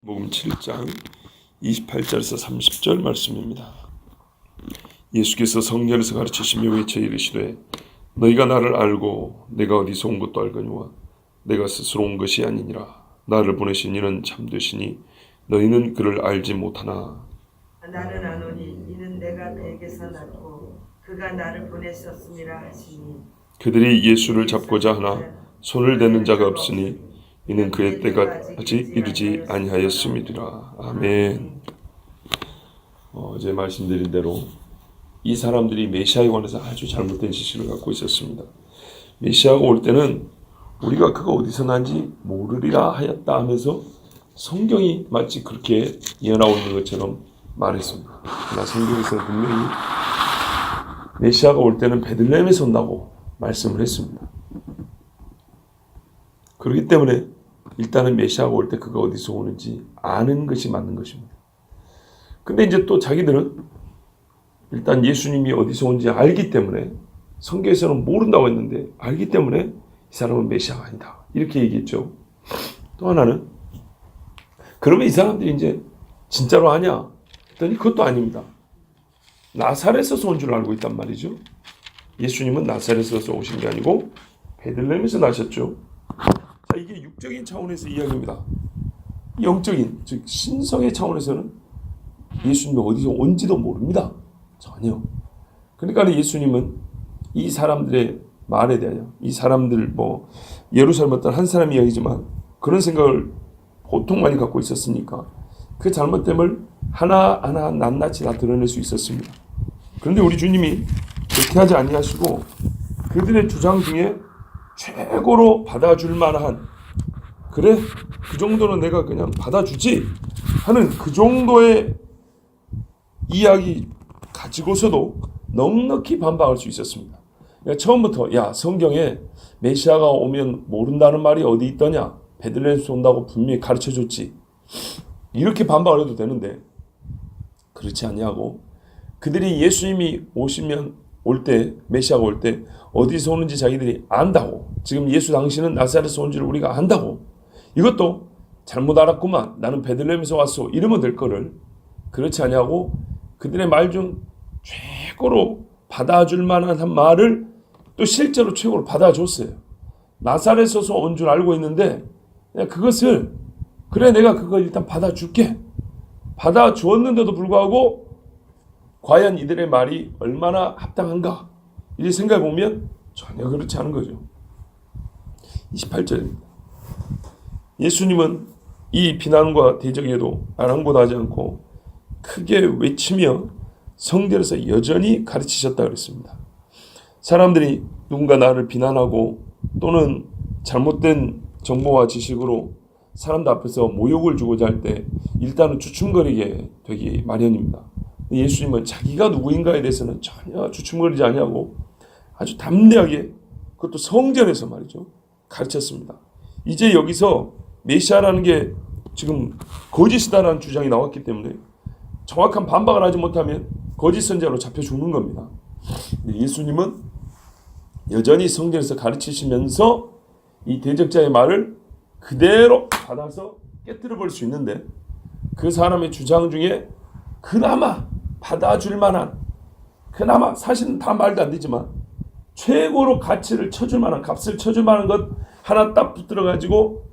복음 7장 28절에서 30절 말씀입니다. 예수께서 성전에서 가르치시며 외쳐 이르시되 너희가 나를 알고 내가 어디서 온 것도 알거니와 내가 스스로 온 것이 아니니라. 나를 보내신 이는 참되시니 너희는 그를 알지 못하나 나는 아노니 이는 내가 댁에서 낳고 그가 나를 보내셨음이라 하시니. 그들이 예수를 잡고자 하나 손을 대는 자가 없으니 이는 그의 때가 아직 이르지 아니하였음이니라. 아멘. 어제 말씀드린 대로 이 사람들이 메시아에 관해서 아주 잘못된 지식을 갖고 있었습니다. 메시아가 올 때는 우리가 그가 어디서 난지 모르리라 하였다 하면서 성경이 마치 그렇게 예언하고 있는 것처럼 말했습니다. 그러나 성경에서는 분명히 메시아가 올 때는 베들레헴에서 온다고 말씀을 했습니다. 그렇기 때문에 일단은 메시아가 올 때 그가 어디서 오는지 아는 것이 맞는 것입니다. 근데 이제 또 자기들은 일단 예수님이 어디서 온지 알기 때문에 성경에서는 모른다고 했는데 알기 때문에 이 사람은 메시아가 아니다 이렇게 얘기했죠. 또 하나는 그러면 이 사람들이 이제 진짜로 아냐 했더니 그것도 아닙니다. 나사렛에서 온 줄 알고 있단 말이죠. 예수님은 나사렛에서 오신 게 아니고 베들레헴에서 나셨죠. 자, 이게 육적인 차원에서 이야기입니다. 영적인, 즉 신성의 차원에서는 예수님이 어디서 온지도 모릅니다. 전혀. 그러니까 예수님은 이 사람들의 말에 대하여 이 사람들 예루살렘 어떤 한 사람 이야기지만 그런 생각을 보통 많이 갖고 있었으니까 그 잘못됨을 하나하나 낱낱이 다 드러낼 수 있었습니다. 그런데 우리 주님이 그렇게 하지 아니하시고 그들의 주장 중에 최고로 받아줄 만한, 그래 그 정도는 내가 그냥 받아주지 하는 그 정도의 이야기 가지고서도 넉넉히 반박할 수 있었습니다. 그러니까 처음부터 야 성경에 메시아가 오면 모른다는 말이 어디 있더냐, 베들레헴에서 온다고 분명히 가르쳐줬지, 이렇게 반박을 해도 되는데 그렇지 아니하고 그들이 예수님이 올 때 메시아가 올 때 어디서 오는지 자기들이 안다고, 지금 예수 당신은 나사렛에서 온 줄 우리가 안다고, 이것도 잘못 알았구만 나는 베들레헴에서 왔어 이러면 될 거를 그렇지 아니하고 그들의 말 중 최고로 받아줄 만한 한 말을 또 실제로 최고로 받아줬어요. 나사렛에서 온 줄 알고 있는데 그것을 그래 내가 그걸 일단 받아줄게, 받아주었는데도 불구하고 과연 이들의 말이 얼마나 합당한가 이렇게 생각해 보면 전혀 그렇지 않은 거죠. 28절입니다. 예수님은 이 비난과 대적에도 아랑곳하지 않고 크게 외치며 성전에서 여전히 가르치셨다 그랬습니다. 사람들이 누군가 나를 비난하고 또는 잘못된 정보와 지식으로 사람들 앞에서 모욕을 주고자 할 때 일단은 주춤거리게 되기 마련입니다. 예수님은 자기가 누구인가에 대해서는 전혀 주춤거리지 아니하고 아주 담대하게, 그것도 성전에서 말이죠, 가르쳤습니다. 이제 여기서 메시아라는 게 지금 거짓이다라는 주장이 나왔기 때문에 정확한 반박을 하지 못하면 거짓 선자로 잡혀 죽는 겁니다. 예수님은 여전히 성전에서 가르치시면서 이 대적자의 말을 그대로 받아서 깨뜨려 버릴 수 있는데 그 사람의 주장 중에 그나마 받아줄 만한, 그나마 사실은 다 말도 안 되지만 최고로 가치를 쳐줄 만한, 값을 쳐줄 만한 것 하나 딱 붙들어 가지고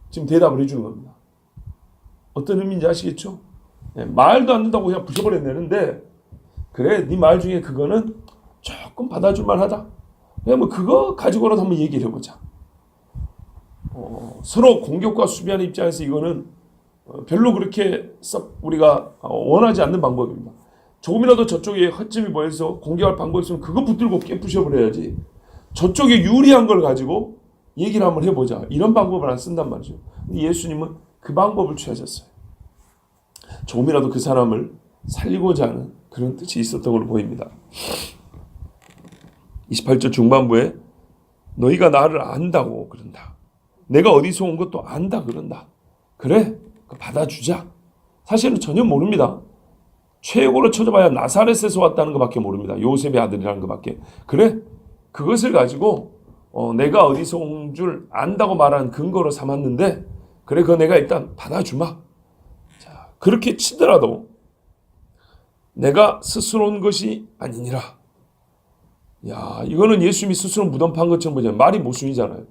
지금 대답을 해주는 겁니다. 어떤 의미인지 아시겠죠? 말도 안 된다고 그냥 부셔버려내는데 그래 네 말 중에 그거는 조금 받아줄 만하다, 그냥 그거 가지고라도 한번 얘기를 해보자. 서로 공격과 수비하는 입장에서 이거는 별로 그렇게 썩 우리가 원하지 않는 방법입니다. 조금이라도 저쪽에 허점이 보여서 공격할 방법이 있으면 그거 붙들고 깨부셔버려야지, 저쪽에 유리한 걸 가지고 얘기를 한번 해보자 이런 방법을 안 쓴단 말이죠. 근데 예수님은 그 방법을 취하셨어요. 조금이라도 그 사람을 살리고자 하는 그런 뜻이 있었던 걸로 보입니다. 28절 중반부에 너희가 나를 안다고 그런다, 내가 어디서 온 것도 안다 그런다, 그래 받아주자. 사실은 전혀 모릅니다. 최고로 쳐줘봐야 나사렛에서 왔다는 것밖에 모릅니다. 요셉의 아들이라는 것밖에. 그래 그것을 가지고 내가 어디서 온 줄 안다고 말하는 근거로 삼았는데 그래 그거 내가 일단 받아주마. 자, 그렇게 치더라도 내가 스스로 온 것이 아니니라. 야, 이거는 예수님이 스스로 무덤 판 것처럼 보잖아요. 말이 모순이잖아요.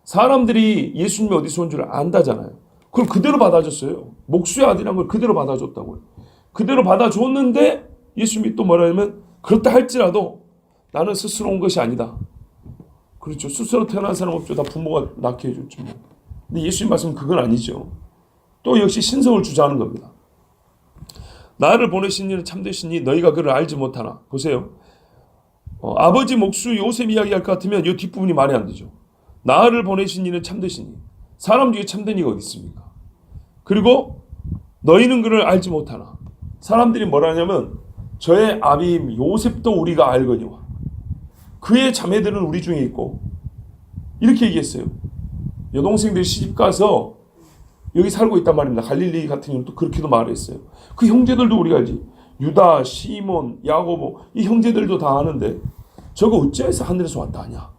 사람들이 예수님이 어디서 온 줄 안다잖아요. 그걸 그대로 받아줬어요. 목수의 아들이란 걸 그대로 받아줬다고요. 그대로 받아줬는데 예수님이 또 뭐라 하냐면 그렇다 할지라도 나는 스스로 온 것이 아니다. 그렇죠. 스스로 태어난 사람 없죠. 다 부모가 낳게 해줬죠. 뭐. 근데 예수님 말씀은 그건 아니죠. 또 역시 신성을 주장하는 겁니다. 나를 보내신 이는 참되시니 너희가 그를 알지 못하나. 보세요. 아버지 목수 요셉 이야기할 것 같으면 이 뒷부분이 말이 안 되죠. 나를 보내신 이는 참되시니. 사람 중에 참된 이가 어디 있습니까? 그리고 너희는 그를 알지 못하나. 사람들이 뭐라 하냐면 저의 아비임 요셉도 우리가 알거니와 그의 자매들은 우리 중에 있고 이렇게 얘기했어요. 여동생들이 시집가서 여기 살고 있단 말입니다. 갈릴리 같은 경우는 또 그렇게도 말했어요. 그 형제들도 우리가 알지. 유다, 시몬, 야고보 이 형제들도 다 아는데 저거 어찌해서 하늘에서 왔다 하냐.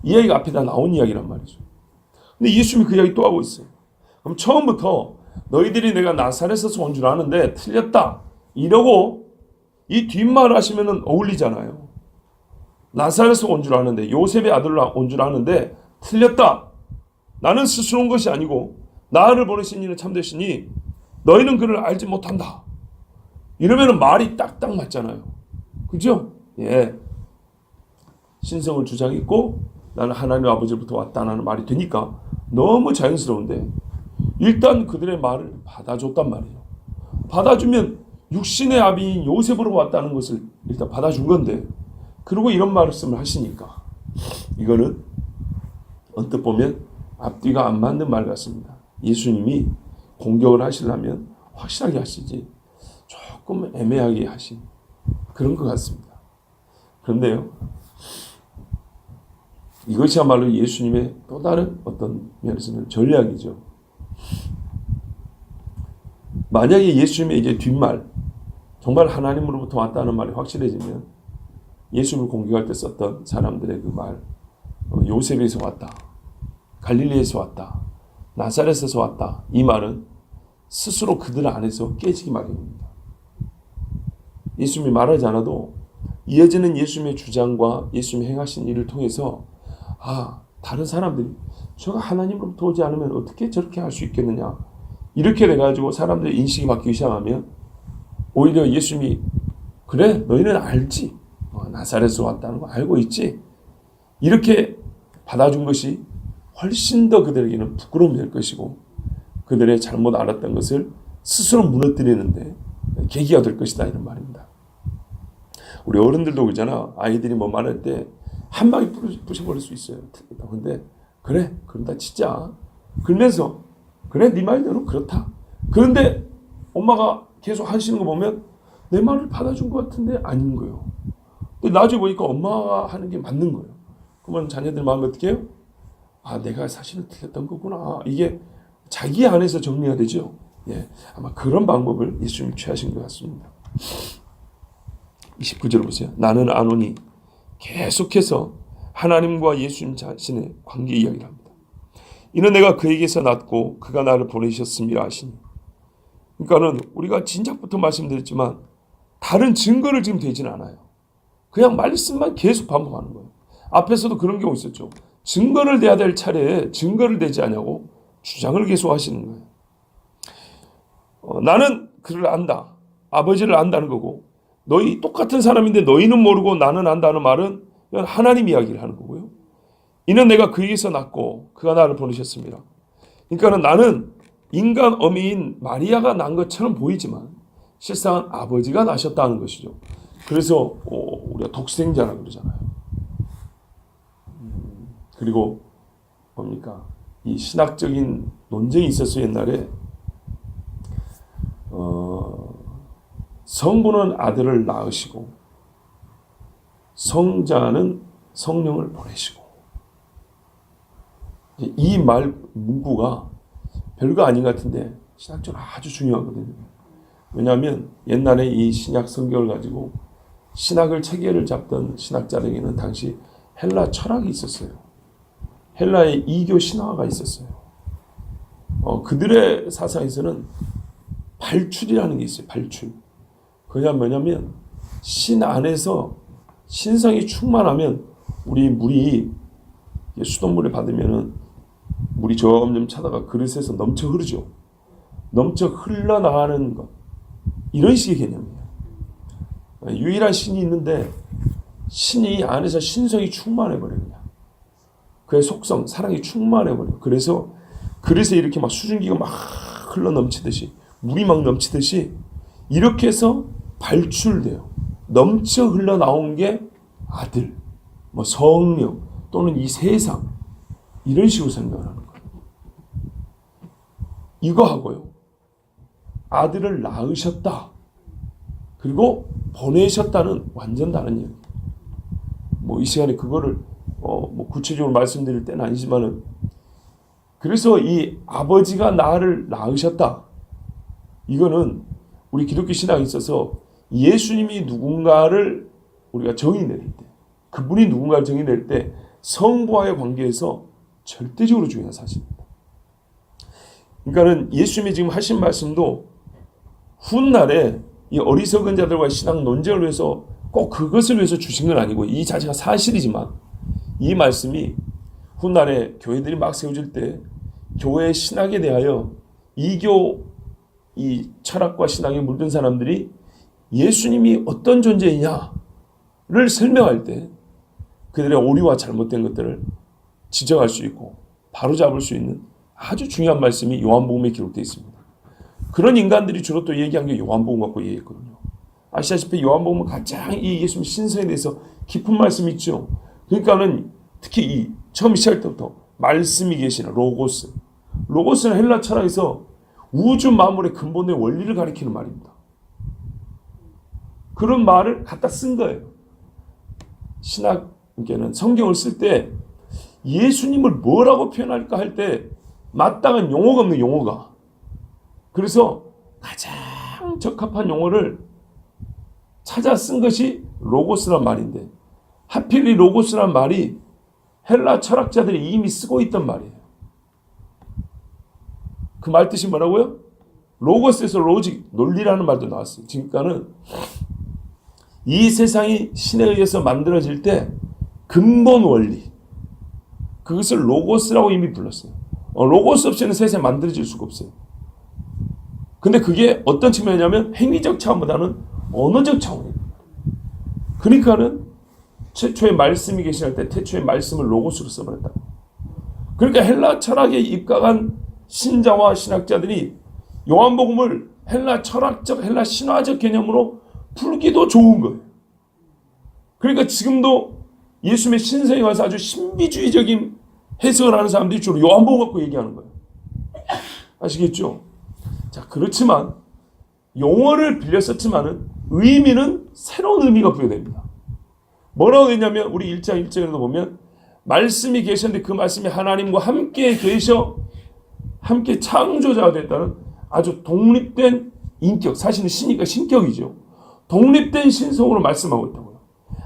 이 이야기가 앞에 다 나온 이야기란 말이죠. 근데 예수님이 그 이야기 또 하고 있어요. 그럼 처음부터 너희들이 내가 나사렛에서 온 줄 아는데 틀렸다. 이러고 이 뒷말 하시면은 어울리잖아요. 나사렛에서 온 줄 아는데 요셉의 아들로 온 줄 아는데 틀렸다. 나는 스스로 온 것이 아니고 나를 보내신 이는 참되시니 너희는 그를 알지 못한다. 이러면은 말이 딱딱 맞잖아요. 그죠? 예. 신성을 주장했고 나는 하나님 아버지로부터 왔다는 말이 되니까 너무 자연스러운데 일단 그들의 말을 받아줬단 말이에요. 받아주면 육신의 아비인 요셉으로 왔다는 것을 일단 받아준 건데 그리고 이런 말씀을 하시니까 이거는 언뜻 보면 앞뒤가 안 맞는 말 같습니다. 예수님이 공격을 하시려면 확실하게 하시지 조금 애매하게 하신 그런 것 같습니다. 그런데요, 이것이야말로 예수님의 또 다른 어떤 면에서는 전략이죠. 만약에 예수님의 이제 뒷말, 정말 하나님으로부터 왔다는 말이 확실해지면 예수님을 공격할 때 썼던 사람들의 그 말, 요셉에서 왔다, 갈릴리에서 왔다, 나사렛에서 왔다, 이 말은 스스로 그들 안에서 깨지기 마련입니다. 예수님이 말하지 않아도 이어지는 예수님의 주장과 예수님이 행하신 일을 통해서 다른 사람들이 저가 하나님으로부터 오지 않으면 어떻게 저렇게 할 수 있겠느냐 이렇게 돼가지고 사람들의 인식이 바뀌기 시작하면 오히려 예수님이 그래 너희는 알지 나사렛에서 왔다는 거 알고 있지 이렇게 받아준 것이 훨씬 더 그들에게는 부끄러움이 될 것이고 그들의 잘못 알았던 것을 스스로 무너뜨리는데 계기가 될 것이다 이런 말입니다. 우리 어른들도 그러잖아. 아이들이 뭐 말할 때 한 방에 부셔버릴 수 있어요. 근데 그래 그런다 진짜 그러면서 그래 네 말대로 그렇다. 그런데 엄마가 계속 하시는 거 보면 내 말을 받아준 것 같은데 아닌 거예요. 근데 나중에 보니까 엄마가 하는 게 맞는 거예요. 그러면 자녀들 마음이 어떻게 해요? 내가 사실은 틀렸던 거구나. 이게 자기 안에서 정리가 되죠. 예, 아마 그런 방법을 예수님이 취하신 것 같습니다. 29절 보세요. 나는 아노니 계속해서 하나님과 예수님 자신의 관계 이야기를 합니다. 이는 내가 그에게서 낳고 그가 나를 보내셨음이라 하시니. 그러니까는 우리가 진작부터 말씀드렸지만 다른 증거를 지금 대지는 않아요. 그냥 말씀만 계속 반복하는 거예요. 앞에서도 그런 경우 있었죠. 증거를 대야 될 차례에 증거를 대지 않냐고 주장을 계속 하시는 거예요. 나는 그를 안다. 아버지를 안다는 거고 너희 똑같은 사람인데 너희는 모르고 나는 안다는 말은 하나님 이야기를 하는 거고요. 이는 내가 그에게서 낳고 그가 나를 보내셨습니다. 그러니까 나는 인간 어미인 마리아가 낳은 것처럼 보이지만 실상은 아버지가 낳으셨다는 것이죠. 그래서 우리가 독생자라고 그러잖아요. 그리고 뭡니까? 이 신학적인 논쟁이 있었어요. 옛날에 성부는 아들을 낳으시고 성자는 성령을 보내시고 이 말 문구가 별거 아닌 것 같은데 신학적으로 아주 중요하거든요. 왜냐하면 옛날에 이 신약 성경을 가지고 신학을 체계를 잡던 신학자들에게는 당시 헬라 철학이 있었어요. 헬라의 이교 신화가 있었어요. 그들의 사상에서는 발출이라는 게 있어요. 발출. 그냥 뭐냐면 신 안에서 신성이 충만하면 우리 물이 수돗물을 받으면은 물이 점점 차다가 그릇에서 넘쳐 흐르죠. 넘쳐 흘러나가는 것. 이런 식의 개념이에요. 유일한 신이 있는데 신이 안에서 신성이 충만해버려요. 그냥. 그의 속성, 사랑이 충만해버려요. 그래서 그릇에 이렇게 막 수증기가 막 흘러 넘치듯이 물이 막 넘치듯이 이렇게 해서 발출돼요. 넘쳐 흘러나온 게 아들, 뭐 성령 또는 이 세상 이런 식으로 설명을 하는 거예요. 이거하고요. 아들을 낳으셨다. 그리고 보내셨다는 완전 다른 얘기예요. 뭐 이 시간에 그거를 뭐 구체적으로 말씀드릴 때는 아니지만은 그래서 이 아버지가 나를 낳으셨다. 이거는 우리 기독교 신앙에 있어서 예수님이 누군가를 우리가 정의 내릴 때, 그분이 누군가를 정의 내릴 때 성부와의 관계에서 절대적으로 중요한 사실입니다. 그러니까는 예수님이 지금 하신 말씀도 훗날에 이 어리석은 자들과의 신앙 논쟁을 위해서 꼭 그것을 위해서 주신 건 아니고 이 자체가 사실이지만 이 말씀이 훗날에 교회들이 막 세워질 때 교회의 신학에 대하여 이교 이 철학과 신앙에 물든 사람들이 예수님이 어떤 존재이냐를 설명할 때 그들의 오류와 잘못된 것들을 지적할 수 있고 바로잡을 수 있는 아주 중요한 말씀이 요한복음에 기록되어 있습니다. 그런 인간들이 주로 또 얘기한 게 요한복음 갖고 얘기했거든요. 아시다시피 요한복음은 가장 이 예수님 신성에 대해서 깊은 말씀이 있죠. 그러니까는 특히 이 처음 시작할 때부터 말씀이 계시는 로고스. 로고스는 헬라 철학에서 우주 만물의 근본의 원리를 가리키는 말입니다. 그런 말을 갖다 쓴 거예요. 신학계는 성경을 쓸 때 예수님을 뭐라고 표현할까 할 때 마땅한 용어가 없는 용어가. 그래서 가장 적합한 용어를 찾아 쓴 것이 로고스란 말인데 하필 이 로고스란 말이 헬라 철학자들이 이미 쓰고 있던 말이에요. 그 말 뜻이 뭐라고요? 로고스에서 로직, 논리라는 말도 나왔어요. 그러니까는 이 세상이 신에 의해서 만들어질 때 근본 원리, 그것을 로고스라고 이미 불렀어요. 로고스 없이는 세상이 만들어질 수가 없어요. 근데 그게 어떤 측면이냐면 행위적 차원보다는 언어적 차원입니다. 그러니까는 최초의 말씀이 계시할 때 태초의 말씀을 로고스로 써버렸다. 그러니까 헬라 철학에 입각한 신자와 신학자들이 요한복음을 헬라 철학적, 헬라 신화적 개념으로 풀기도 좋은 거예요. 그러니까 지금도 예수님의 신성에 와서 아주 신비주의적인 해석을 하는 사람들이 주로 요한복음 갖고 얘기하는 거예요. 아시겠죠? 자, 그렇지만 용어를 빌려 썼지만은 의미는 새로운 의미가 부여됩니다. 뭐라고 했냐면 우리 1장 1절에도 보면 말씀이 계셨는데 그 말씀이 하나님과 함께 계셔 함께 창조자가 됐다는 아주 독립된 인격, 사실은 신이니까 신격이죠. 독립된 신성으로 말씀하고 있다고요.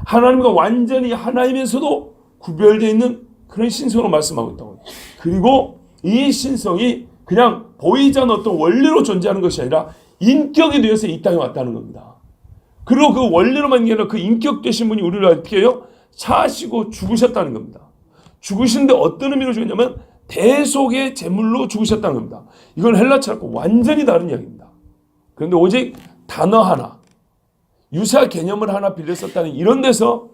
하나님과 완전히 하나이면서도 구별되어 있는 그런 신성으로 말씀하고 있다고요. 그리고 이 신성이 그냥 보이지 않는 어떤 원리로 존재하는 것이 아니라 인격에 대해서 이 땅에 왔다는 겁니다. 그리고 그 원리로만 아니라 그 인격 되신 분이 우리를 어떻게 해요? 사시고 죽으셨다는 겁니다. 죽으신데 어떤 의미로 죽었냐면 대속의 제물로 죽으셨다는 겁니다. 이건 헬라 철학과 완전히 다른 이야기입니다. 그런데 오직 단어 하나, 유사 개념을 하나 빌려 썼다는 이런 데서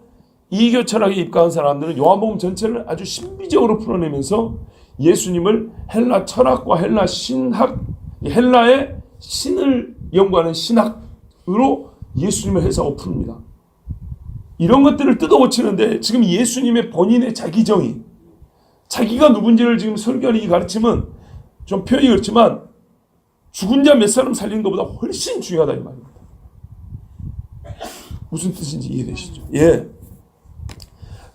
이교 철학에 입각한 사람들은 요한복음 전체를 아주 신비적으로 풀어내면서 예수님을 헬라 철학과 헬라 신학, 헬라의 신을 연구하는 신학으로 예수님을 해석하고 풉니다. 이런 것들을 뜯어고치는데 지금 예수님의 본인의 자기 정의, 자기가 누군지를 지금 설교하는 이 가르침은 좀 표현이 그렇지만 죽은 자 몇 사람 살리는 것보다 훨씬 중요하다 이 말입니다. 무슨 뜻인지 이해되시죠? 예.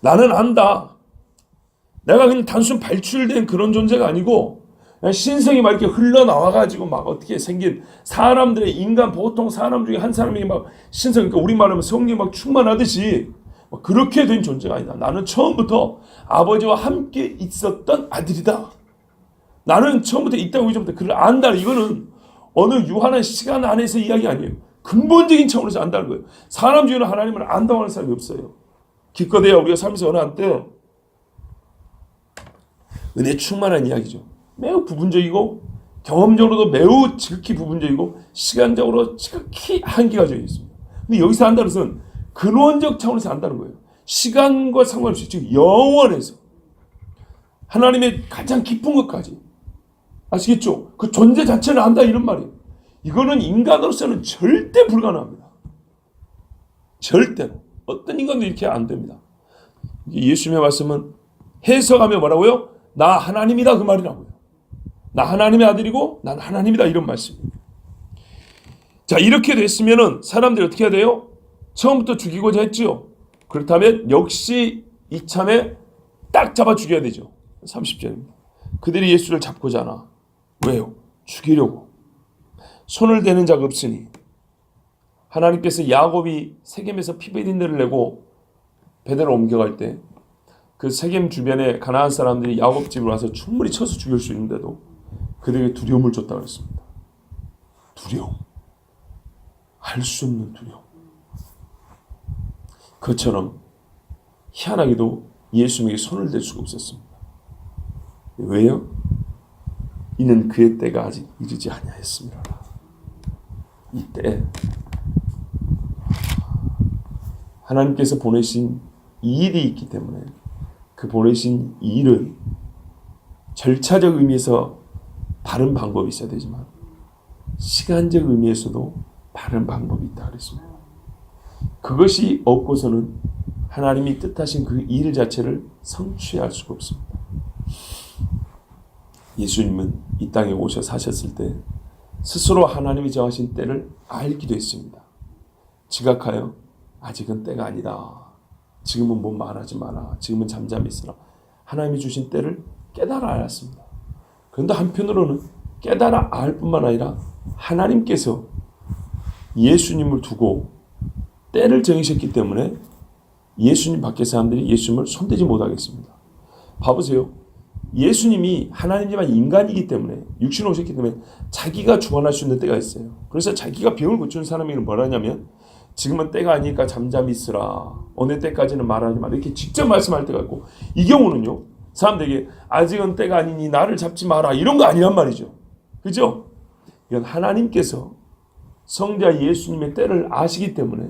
나는 안다. 내가 그냥 단순 발출된 그런 존재가 아니고 그냥 신성이 막 이렇게 흘러나와가지고 막 어떻게 생긴 사람들의 인간 보통 사람 중에 한 사람에게 막 신성, 그러니까 우리말로 하면 성령이 막 충만하듯이 막 그렇게 된 존재가 아니다. 나는 처음부터 아버지와 함께 있었던 아들이다. 나는 처음부터 이 땅 오기 전부터 그를 안다. 이거는 어느 유한한 시간 안에서 이야기 아니에요. 근본적인 차원에서 안다는 거예요. 사람 중에는 하나님을 안다고 하는 사람이 없어요. 기껏해야 우리가 삶에서 어느 한때 은혜 충만한 이야기죠. 매우 부분적이고 경험적으로도 매우 지극히 부분적이고 시간적으로 지극히 한계가 되어 있습니다. 근데 여기서 안다는 것은 근원적 차원에서 안다는 거예요. 시간과 상관없이 즉 영원에서 하나님의 가장 깊은 것까지 아시겠죠? 그 존재 자체를 안다 이런 말이에요. 이거는 인간으로서는 절대 불가능합니다. 절대로. 어떤 인간도 이렇게 안 됩니다. 예수님의 말씀은 해석하면 뭐라고요? 나 하나님이다 그 말이라고요. 나 하나님의 아들이고 난 하나님이다 이런 말씀입니다. 자, 이렇게 됐으면은 사람들이 어떻게 해야 돼요? 처음부터 죽이고자 했죠. 그렇다면 역시 이참에 딱 잡아 죽여야 되죠. 30절입니다. 그들이 예수를 잡고자 하나. 왜요? 죽이려고. 손을 대는 자가 없으니. 하나님께서 야곱이 세겜에서 피비린내를 내고 베델로 옮겨갈 때 그 세겜 주변에 가나안 사람들이 야곱 집으로 와서 충분히 쳐서 죽일 수 있는데도 그들에게 두려움을 줬다고 했습니다. 두려움. 알 수 없는 두려움. 그것처럼 희한하게도 예수님에게 손을 댈 수가 없었습니다. 왜요? 이는 그의 때가 아직 이르지 아니하였습니다. 이 때 하나님께서 보내신 이 일이 있기 때문에 그 보내신 이 일은 절차적 의미에서 바른 방법이 있어야 되지만 시간적 의미에서도 바른 방법이 있다 그랬습니다. 그것이 없고서는 하나님이 뜻하신 그 일 자체를 성취할 수가 없습니다. 예수님은 이 땅에 오셔 사셨을 때 스스로 하나님이 정하신 때를 알기도 했습니다. 지각하여 아직은 때가 아니다. 지금은 뭔 말하지 마라. 지금은 잠잠히 있으라. 하나님이 주신 때를 깨달아 알았습니다. 그런데 한편으로는 깨달아 알 뿐만 아니라 하나님께서 예수님을 두고 때를 정하셨기 때문에 예수님 밖의 사람들이 예수님을 손대지 못하겠습니다. 봐보세요. 예수님이 하나님이지만 인간이기 때문에 육신으로 오셨기 때문에 자기가 주관할 수 있는 때가 있어요. 그래서 자기가 병을 고치는 사람에게는 뭐라 하냐면 지금은 때가 아니니까 잠잠히 있으라. 어느 때까지는 말하지 마. 이렇게 직접 말씀할 때가 있고 이 경우는요. 사람들에게 아직은 때가 아니니 나를 잡지 마라. 이런 거 아니란 말이죠. 그죠? 이건 하나님께서 성자 예수님의 때를 아시기 때문에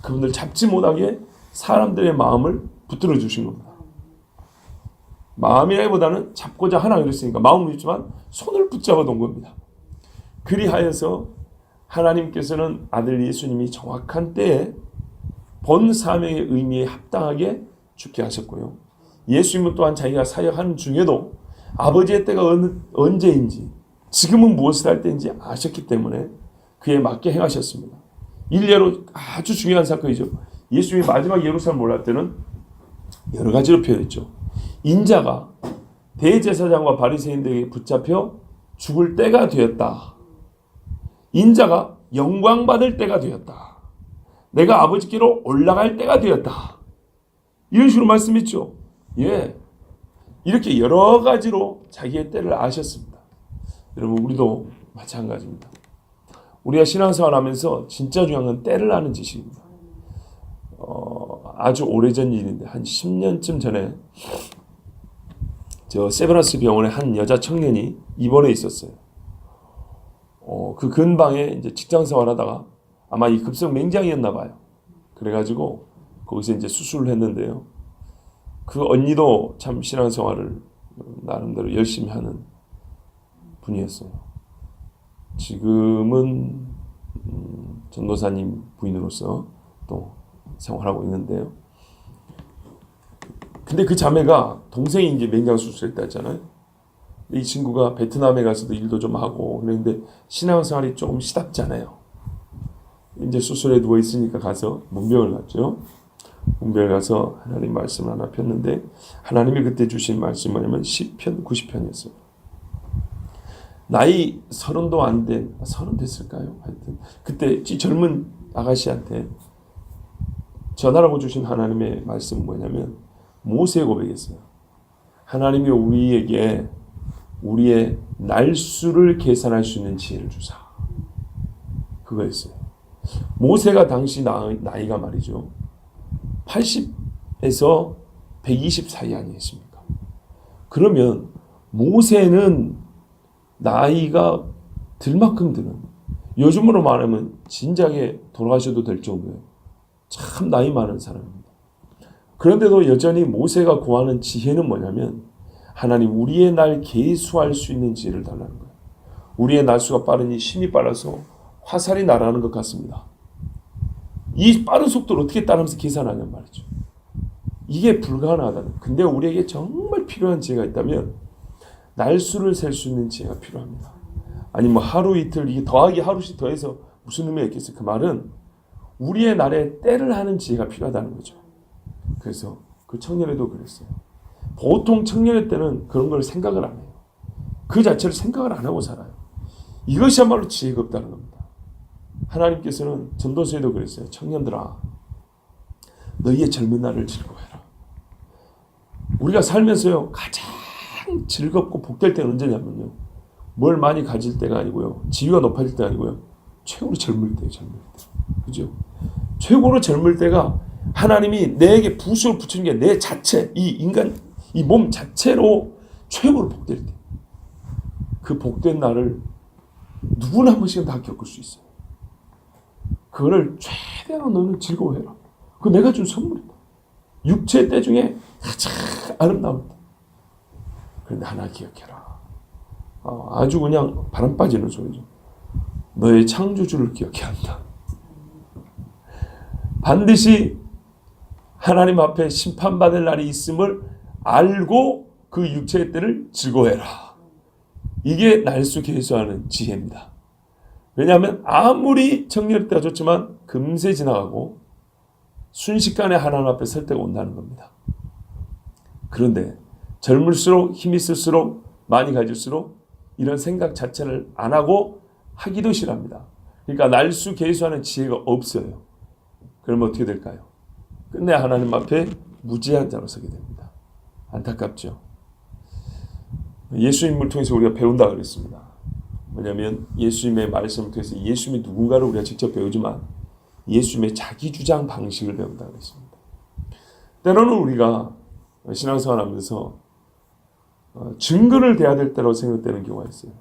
그분들 잡지 못하게 사람들의 마음을 붙들어 주신 겁니다. 마음이라기보다는 잡고자 하나 그랬으니까 마음은 있지만 손을 붙잡아 놓은 겁니다. 그리하여서 하나님께서는 아들 예수님이 정확한 때에 본 사명의 의미에 합당하게 죽게 하셨고요. 예수님은 또한 자기가 사역하는 중에도 아버지의 때가 언제인지 지금은 무엇을 할 때인지 아셨기 때문에 그에 맞게 행하셨습니다. 일례로 아주 중요한 사건이죠. 예수님이 마지막 예루살렘 올라갈 때는 여러 가지로 표현했죠. 인자가 대제사장과 바리새인들에게 붙잡혀 죽을 때가 되었다. 인자가 영광받을 때가 되었다. 내가 아버지께로 올라갈 때가 되었다. 이런 식으로 말씀했죠. 예, 이렇게 여러 가지로 자기의 때를 아셨습니다. 여러분 우리도 마찬가지입니다. 우리가 신앙생활 하면서 진짜 중요한 건 때를 아는 지식입니다. 아주 오래전 일인데 한 10년쯤 전에 저 세브란스 병원에 한 여자 청년이 입원해 있었어요. 그 근방에 이제 직장 생활하다가 아마 이 급성 맹장이었나 봐요. 그래가지고 거기서 이제 수술을 했는데요. 그 언니도 참 신앙생활을 나름대로 열심히 하는 분이었어요. 지금은 전도사님 부인으로서 또 생활하고 있는데요. 근데 그 자매가 동생이 이제 맹장 수술했다 했잖아요. 이 친구가 베트남에 가서도 일도 좀 하고 그랬는데 신앙생활이 조금 시답잖아요. 이제 수술에 누워 있으니까 가서 문병을 갔죠. 문병을 가서 하나님 말씀을 하나 폈는데 하나님이 그때 주신 말씀이 뭐냐면 시편 90편이었어요. 나이 30도 안 된, 30 됐을까요? 하여튼 그때 젊은 아가씨한테 전하라고 주신 하나님의 말씀은 뭐냐면 모세의 고백이었어요. 하나님이 우리에게 우리의 날수를 계산할 수 있는 지혜를 주사. 그거였어요. 모세가 당시 나이가 말이죠. 80에서 120 사이 아니겠습니까? 그러면 모세는 나이가 들 만큼 드는, 요즘으로 말하면 진작에 돌아가셔도 될 정도예요. 참 나이 많은 사람입니다. 그런데도 여전히 모세가 구하는 지혜는 뭐냐면, 하나님 우리의 날 계수할 수 있는 지혜를 달라는 거예요. 우리의 날수가 빠르니 힘이 빨라서 화살이 날아가는 것 같습니다. 이 빠른 속도를 어떻게 따르면서 계산하냔 말이죠. 이게 불가능하다는. 근데 우리에게 정말 필요한 지혜가 있다면 날수를 셀 수 있는 지혜가 필요합니다. 아니 뭐 하루 이틀 이게 더하기 하루씩 더해서 무슨 의미가 있겠어요? 그 말은 우리의 날에 때를 하는 지혜가 필요하다는 거죠. 그래서 그 청년회도 그랬어요. 보통 청년회 때는 그런 걸 생각을 안 해요. 그 자체를 생각을 안 하고 살아요. 이것이야말로 지혜가 없다는 겁니다. 하나님께서는 전도서에도 그랬어요. 청년들아, 너희의 젊은 날을 즐거워해라. 우리가 살면서요 가장 즐겁고 복될 때는 언제냐면요, 뭘 많이 가질 때가 아니고요, 지위가 높아질 때가 아니고요, 최고로 젊을 때예요. 젊을 때. 그죠? 최고로 젊을 때가 하나님이 내게 부수를 붙이는 게 내 자체, 이 인간, 이 몸 자체로 최고로 복될 때. 그 복된 날을 누구나 한 번씩은 다 겪을 수 있어요. 그거를 최대한 너는 즐거워해라. 그거 내가 준 선물이다. 육체의 때 중에 가장 아름다운 때. 그런데 하나 기억해라. 아주 그냥 바람 빠지는 소리죠. 너의 창조주를 기억해야 한다. 반드시 하나님 앞에 심판받을 날이 있음을 알고 그 육체의 때를 즐거워해라. 이게 날수 계수하는 지혜입니다. 왜냐하면 아무리 청년의 때가 좋지만 금세 지나가고 순식간에 하나님 앞에 설 때가 온다는 겁니다. 그런데 젊을수록 힘이 쓸수록 많이 가질수록 이런 생각 자체를 안 하고 하기도 싫어합니다. 그러니까 날수 계수하는 지혜가 없어요. 그러면 어떻게 될까요? 끝내 하나님 앞에 무지한 자로 서게 됩니다. 안타깝죠. 예수님을 통해서 우리가 배운다 그랬습니다. 뭐냐면 예수님의 말씀을 통해서 예수님이 누군가를 우리가 직접 배우지만 예수님의 자기 주장 방식을 배운다 그랬습니다. 때로는 우리가 신앙생활 하면서 증거를 대야 될 때라고 생각되는 경우가 있어요.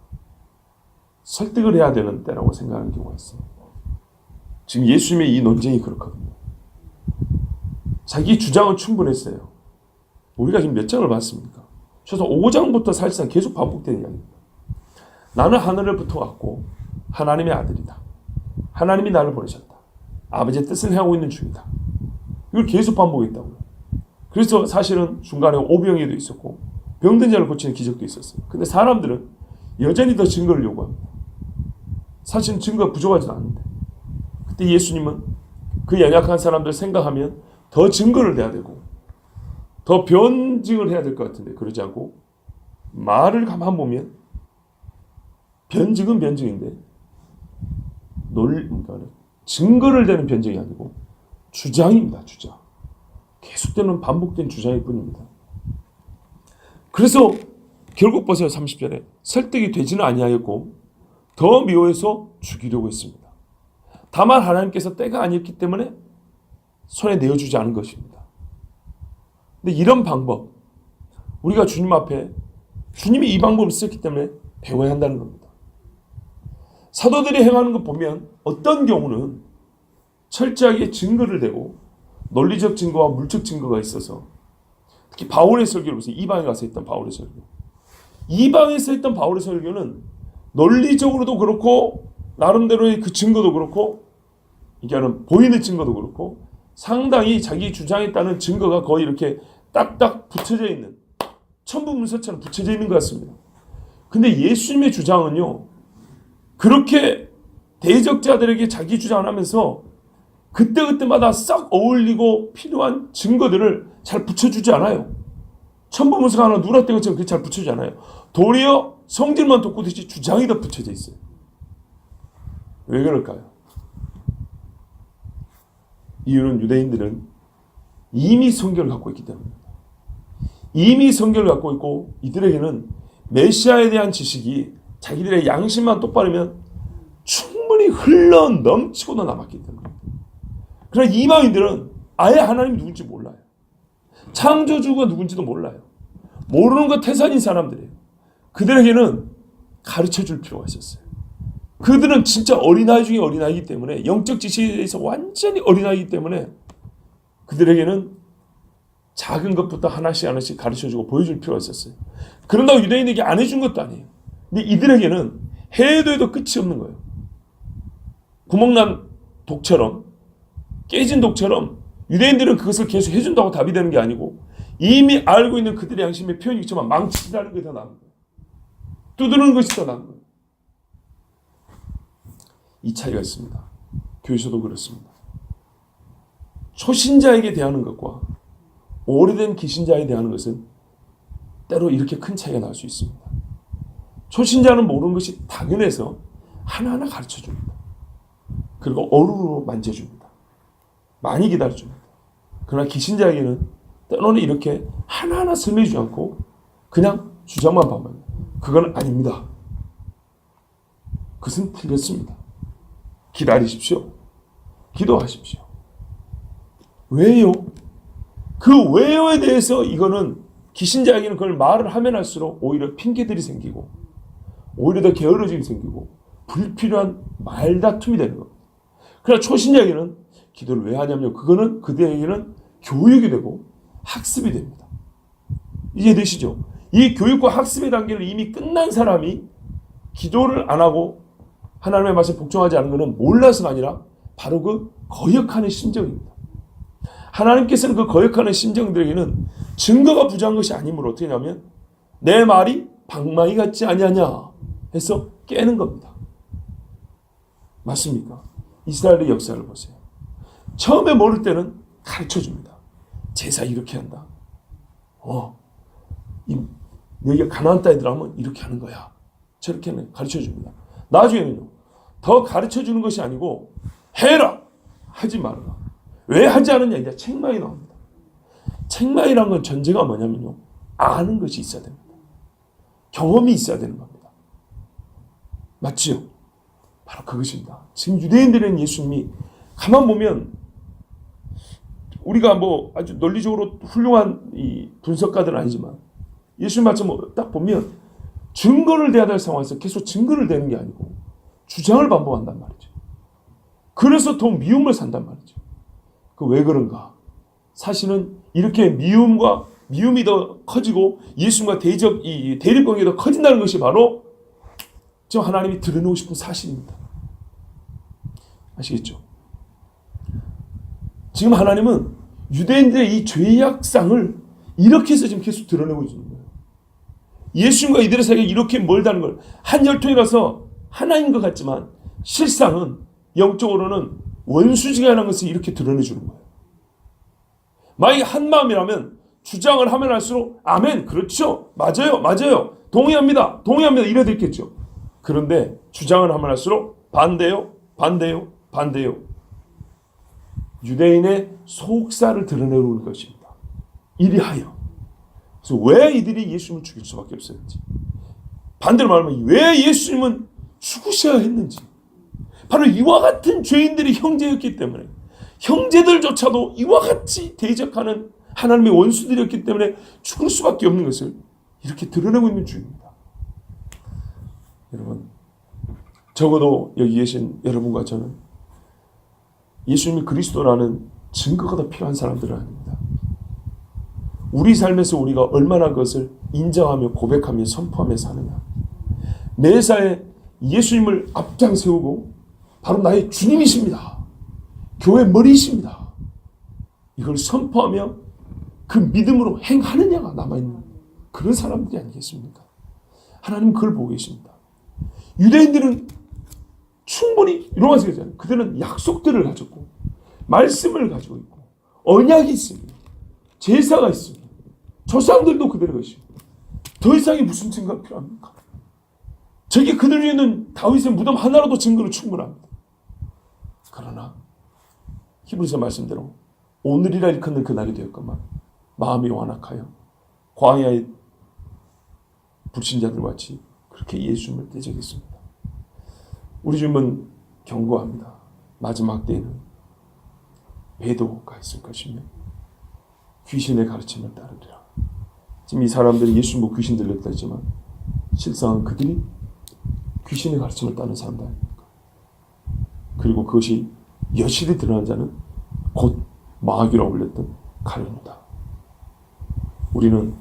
설득을 해야 되는 때라고 생각하는 경우가 있어요. 지금 예수님의 이 논쟁이 그렇거든요. 자기 주장은 충분했어요. 우리가 지금 몇 장을 봤습니까? 최소 5장부터 사실상 계속 반복되는 이야기입니다. 나는 하늘로부터 왔고 하나님의 아들이다. 하나님이 나를 보내셨다. 아버지의 뜻을 행하고 있는 중이다. 이걸 계속 반복했다고요. 그래서 사실은 중간에 오병이도 있었고 병든 자를 고치는 기적도 있었어요. 근데 사람들은 여전히 더 증거를 요구합니다. 사실은 증거가 부족하지도 않은데 그때 예수님은 그 연약한 사람들 생각하면 더 증거를 내야 되고 더 변증을 해야 될 것 같은데 그러지 않고 말을 가만 보면 변증은 변증인데 그러니까 증거를 대는 변증이 아니고 주장입니다. 주장. 계속되는 반복된 주장일 뿐입니다. 그래서 결국 보세요. 30절에 설득이 되지는 아니하였고 더 미워해서 죽이려고 했습니다. 다만 하나님께서 때가 아니었기 때문에 손에 내어주지 않은 것입니다. 근데 이런 방법 우리가 주님 앞에 주님이 이 방법을 썼기 때문에 배워야 한다는 겁니다. 사도들이 행하는 거 보면 어떤 경우는 철저하게 증거를 대고 논리적 증거와 물적 증거가 있어서 특히 바울의 설교를 보세요. 이방에 가서 했던 바울의 설교. 이방에서 했던 바울의 설교는 논리적으로도 그렇고 나름대로의 그 증거도 그렇고 이게 보이는 증거도 그렇고 상당히 자기 주장에 따른 증거가 거의 이렇게 딱딱 붙여져 있는 첨부문서처럼 붙여져 있는 것 같습니다. 근데 예수님의 주장은요. 그렇게 대적자들에게 자기 주장을 하면서 그때그때마다 싹 어울리고 필요한 증거들을 잘 붙여주지 않아요. 첨부문서가 하나 누락된 것처럼 그렇게 잘 붙여주지 않아요. 도리어 성질만 돋구듯이 주장이 더 붙여져 있어요. 왜 그럴까요? 이유는 유대인들은 이미 성경을 갖고 있기 때문입니다. 이미 성경을 갖고 있고 이들에게는 메시아에 대한 지식이 자기들의 양심만 똑바르면 충분히 흘러 넘치고도 남았기 때문에. 그러나 이방인들은 아예 하나님이 누군지 몰라요. 창조주가 누군지도 몰라요. 모르는 거 태산인 사람들이에요. 그들에게는 가르쳐줄 필요가 있었어요. 그들은 진짜 어린아이 중에 어린아이기 때문에, 영적 지식에 대해서 완전히 어린아이기 때문에 그들에게는 작은 것부터 하나씩 하나씩 가르쳐주고 보여줄 필요가 있었어요. 그런다고 유대인에게 안 해준 것도 아니에요. 근데 이들에게는 해도 해도 끝이 없는 거예요. 구멍난 독처럼, 깨진 독처럼 유대인들은 그것을 계속 해준다고 답이 되는 게 아니고, 이미 알고 있는 그들의 양심의 표현이 있지만 망치라는 게 더 나은 거예요. 두드리는 것이 더 나은 거예요. 이 차이가 있습니다. 교회에서도 그렇습니다. 초신자에게 대하는 것과 오래된 기신자에 대하는 것은 때로 이렇게 큰 차이가 날 수 있습니다. 초신자는 모르는 것이 당연해서 하나하나 가르쳐줍니다. 그리고 어루로 만져줍니다. 많이 기다려줍니다. 그러나 기신자에게는 때로는 이렇게 하나하나 설명해주지 않고 그냥 주장만 봐요. 그건 아닙니다. 그것은 틀렸습니다. 기다리십시오. 기도하십시오. 왜요? 그 왜요에 대해서 이거는 기신자에게는 그걸 말을 하면 할수록 오히려 핑계들이 생기고 오히려 더 게으러짐이 생기고 불필요한 말다툼이 되는 겁니다. 그러나 초신자에게는 기도를 왜 하냐면 그거는 그들에게는 교육이 되고 학습이 됩니다. 이해되시죠? 이 교육과 학습의 단계를 이미 끝난 사람이 기도를 안 하고 하나님의 말씀에 복종하지 않는 것은 몰라서가 아니라 바로 그 거역하는 심정입니다. 하나님께서는 그 거역하는 심정들에게는 증거가 부족한 것이 아니므로 어떻게 하냐면 내 말이 방망이 같지 아니하냐 해서 깨는 겁니다. 맞습니까? 이스라엘의 역사를 보세요. 처음에 모를 때는 가르쳐줍니다. 제사 이렇게 한다. 너희가 가나안 땅에 들어가면 이렇게 하는 거야. 저렇게 가르쳐줍니다. 나중에는요. 더 가르쳐주는 것이 아니고 해라! 하지 말아라. 왜 하지 않느냐? 이제 책망이 나옵니다. 책망이란 건 전제가 뭐냐면요. 아는 것이 있어야 됩니다. 경험이 있어야 되는 겁니다. 맞지요? 바로 그것입니다. 지금 유대인들은 예수님이 가만 보면 우리가 뭐 아주 논리적으로 훌륭한 이 분석가들은 아니지만 예수님 말씀 딱 보면 증거를 대야 될 상황에서 계속 증거를 대는 게 아니고 주장을 반복한단 말이죠. 그래서 더 미움을 산단 말이죠. 그 왜 그런가? 사실은 이렇게 미움이 더 커지고 예수님과 이 대립관계가 더 커진다는 것이 바로 저 하나님이 드러내고 싶은 사실입니다. 아시겠죠? 지금 하나님은 유대인들의 이 죄악상을 이렇게 해서 지금 계속 드러내고 있는 거예요. 예수님과 이들의 사이가 이렇게 멀다는 걸 한 혈통이라서 하나인 것 같지만 실상은 영적으로는 원수지간한 것을 이렇게 드러내주는 거예요. 만약에 한 마음이라면 주장을 하면 할수록 아멘, 그렇죠, 맞아요, 동의합니다 이래 됐겠죠. 그런데 주장을 하면 할수록 반대요. 유대인의 속사를 드러내는 것입니다. 이리하여. 그래서 왜 이들이 예수님을 죽일 수밖에 없었는지, 반대로 말하면 왜 예수님은 죽으셔야 했는지, 바로 이와 같은 죄인들이 형제였기 때문에, 형제들조차도 이와 같이 대적하는 하나님의 원수들이었기 때문에 죽을 수밖에 없는 것을 이렇게 드러내고 있는 중입니다. 여러분, 적어도 여기 계신 여러분과 저는 예수님이 그리스도라는 증거가 더 필요한 사람들은 아닙니다. 우리 삶에서 우리가 얼마나 그것을 인정하며 고백하며 선포하며 사느냐. 매사에 예수님을 앞장 세우고 바로 나의 주님이십니다. 교회 머리이십니다. 이걸 선포하며 그 믿음으로 행하느냐가 남아있는 그런 사람들이 아니겠습니까? 하나님 그걸 보고 계십니다. 유대인들은 충분히 로마서 그러잖아요. 그들은 약속들을 가졌고 말씀을 가지고 있고 언약이 있습니다. 제사가 있습니다. 조상들도 그들의 것이고 더 이상의 무슨 증거가 필요합니까? 저게 그들 위에는 다윗의 무덤 하나로도 증거로 충분합니다. 그러나 히브리서 말씀대로 오늘이라 일컫는 그날이 되었건만 마음이 완악하여 광야에 불신자들 같이 그렇게 예수님을 대적했습니다. 우리 주님은 경고합니다. 마지막 때에는 배도가 있을 것이며 귀신의 가르침을 따르리라. 지금 이 사람들이 예수 뭐 귀신 들렸다 했지만 실상은 그들이 귀신의 가르침을 따르는 사람들 아닙니까? 그리고 그것이 여실히 드러난 자는 곧 마귀라고 불렸던 가룟유다. 우리는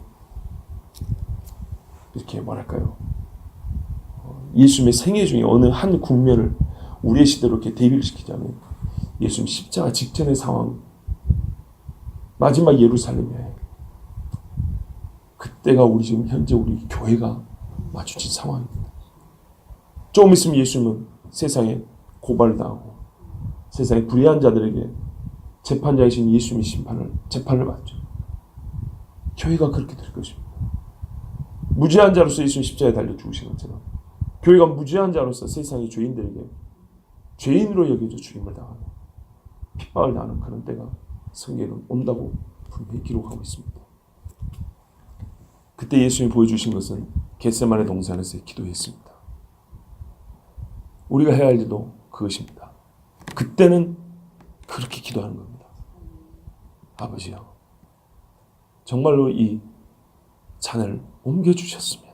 이렇게 말할까요? 예수님의 생애 중에 어느 한 국면을 우리의 시대로 이렇게 대비를 시키자면 예수님 십자가 직전의 상황, 마지막 예루살렘에 그때가 우리 지금 현재 우리 교회가 마주친 상황입니다. 조금 있으면 예수님은 세상에 고발당하고 세상에 불의한 자들에게 재판장이신 예수님의 재판을 받죠. 교회가 그렇게 될 것입니다. 무죄한 자로서 예수님 십자가에 달려 죽으신 것처럼 교회가 무죄한 자로서 세상의 죄인들에게 죄인으로 여겨져 죽임을 당하는 핍박을 당하는 그런 때가 성경에는 온다고 분명히 기록하고 있습니다. 그때 예수님이 보여주신 것은 겟세마네 동산에서의 기도였습니다. 우리가 해야 할 일도 그것입니다. 그때는 그렇게 기도하는 겁니다. 아버지요, 정말로 이 잔을 옮겨주셨으면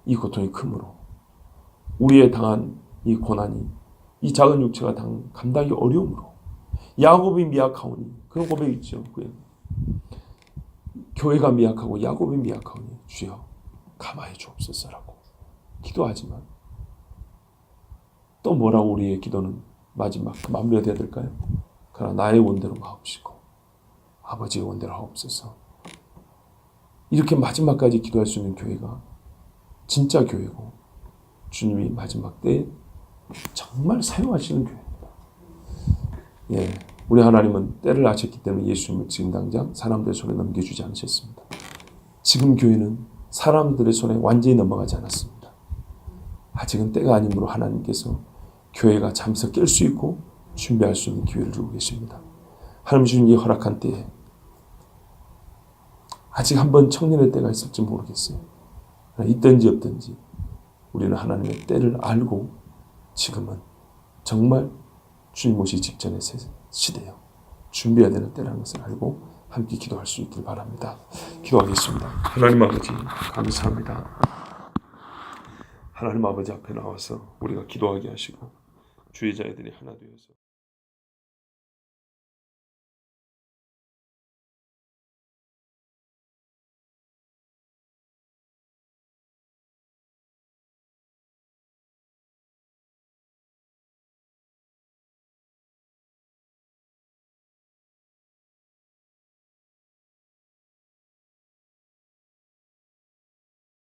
이 고통이 크므로 우리의 당한 이 고난이 이 작은 육체가 감당하기 어려움으로 야곱이 미약하오니 그런 고백이 있죠. 교회가 미약하고 야곱이 미약하오니 주여 감화해 주옵소서라고 기도하지만 또 뭐라고 우리의 기도는 마지막 마무리가 될까요? 그러나 나의 원대로 하옵시고 아버지의 원대로 하옵소서. 이렇게 마지막까지 기도할 수 있는 교회가 진짜 교회고 주님이 마지막 때에 정말 사용하시는 교회입니다. 예, 우리 하나님은 때를 아셨기 때문에 예수님을 지금 당장 사람들의 손에 넘겨주지 않으셨습니다. 지금 교회는 사람들의 손에 완전히 넘어가지 않았습니다. 아직은 때가 아니므로 하나님께서 교회가 잠에서 깰 수 있고 준비할 수 있는 기회를 주고 계십니다. 하나님 주님이 허락한 때에 아직 한번 청년의 때가 있을지 모르겠어요. 있든지 없든지 우리는 하나님의 때를 알고 지금은 정말 주님 오시기 직전의 시대요. 준비해야 되는 때라는 것을 알고 함께 기도할 수 있길 바랍니다. 기도하겠습니다. 하나님 아버지 감사합니다. 하나님 아버지 앞에 나와서 우리가 기도하게 하시고 주의 자녀들이 하나 되어서